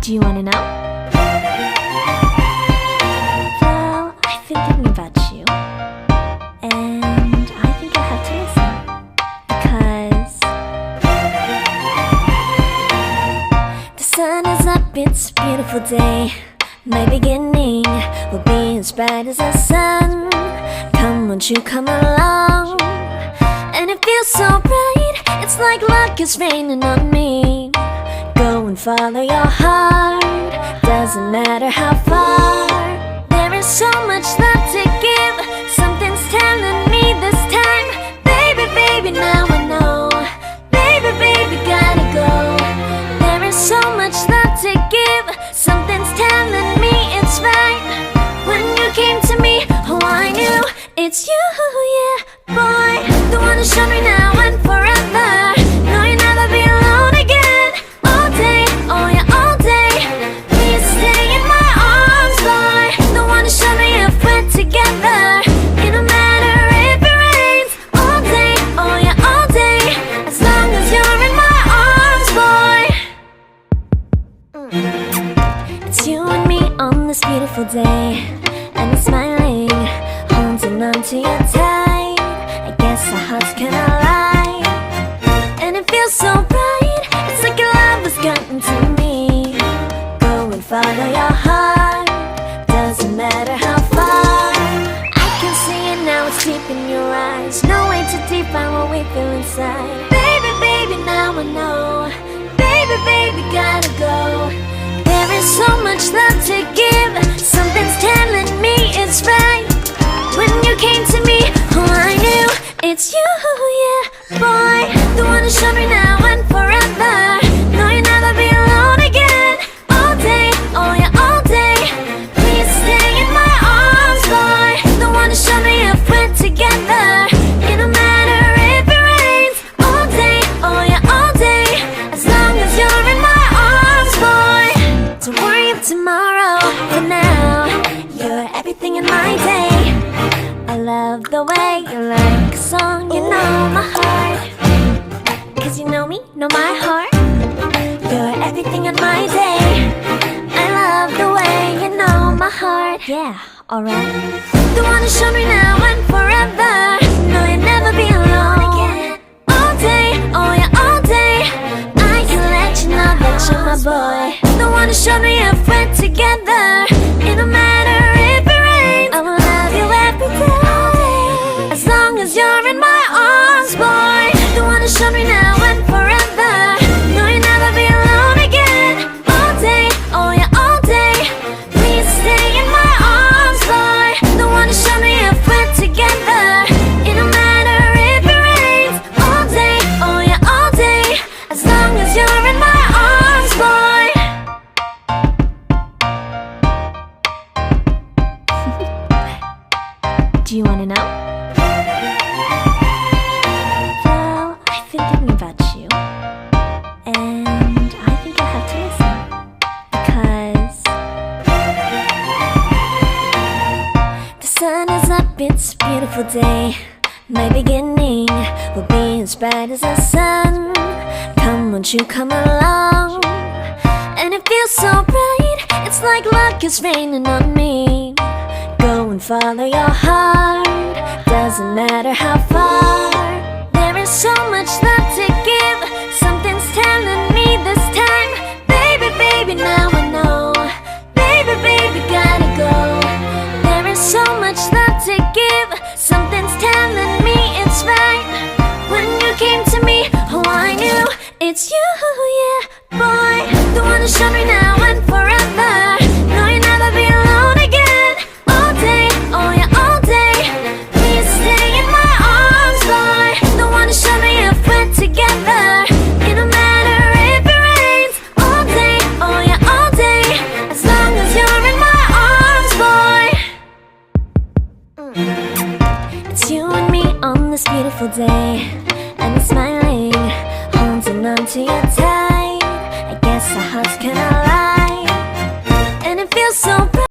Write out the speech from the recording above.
Do you wanna know? Well, I've been thinking about you, and I think you'll have to listen, because the sun is up, it's a beautiful day. My beginning will be as bright as the sun. Come, won't you come along? And it feels so bright, it's like luck is raining on me. Go and follow your heart, doesn't matter how far. There is so much love to give, something's telling me this time. Baby, baby, now I know. Baby, baby, gotta go. There is so much love to give, something's telling me it's right. When you came to me, oh I knew it's you, yeah, boy. The one who showed me now and forever. No, you'll never be alone again. All day, oh yeah, all day. Please stay in my arms, boy. The one who showed me if we're together. It don't matter if it rains. All day, oh yeah, all day. As long as you're in my arms, boy. It's you and me on this beautiful day, and I'm smiling, holding on to you tight. I guess our hearts can align, and it feels so bright. It's like your love has gotten to me. Go and follow your heart, doesn't matter how far. I can see it now, it's deep in your eyes. No way to define what we feel inside. Baby, baby, now I know. Baby, baby, gotta go. There is so much love to give, something's telling me it's right. When you came to me, oh I knew it's you, yeah, boy. The one who showed me now and forever. No, you'll never be alone again. All day, oh yeah, all day. Please stay in my arms, boy. The one who showed me if we're together. It don't matter if it rains. All day, oh yeah, all day. As long as you're in my arms, boy. Don't worry of tomorrow, for now you're everything in my day. I love the way you like a song, you know my heart. Cause you know me, know my heart. You're everything in my day. I love the way you know my heart. Yeah, alright. The one who showed me now and forever. No, you'll never be alone again. All day, oh yeah, all day. I can let you know that you're my boy. The one who showed me if we're together. It don't matter if it rains. I will love you every day. As long as you're in my arms, boy. The one who showed me now and forever. No, you'll never be alone again. All day, oh yeah, all day. Please stay in my arms, boy. The one who showed me if we're together. It don't matter if it rains. All day, oh yeah, all day. As long as you're in my arms, boy. Do you wanna know? Well, I've been thinking about you, and I think you'll have to listen, because the sun is up, it's a beautiful day. My beginning will be as bright as the sun. Come, won't you come along? And it feels so bright, it's like luck is raining on me. Go and follow your heart, doesn't matter how far. There is so much love to give, something's telling me this time. Baby, baby, now I know. Baby, baby, gotta go. There is so much love to give, something's telling me it's right. When you came to me, oh I knew it's you, yeah, boy. The one who showed me now and forever. No, you'll never be alone again. All day, oh yeah, all day. Please stay in my arms, boy. The one who showed me if we're together. It don't matter if it rains. All day, oh yeah, all day. As long as you're in my arms, boy. It's you and me on this beautiful day,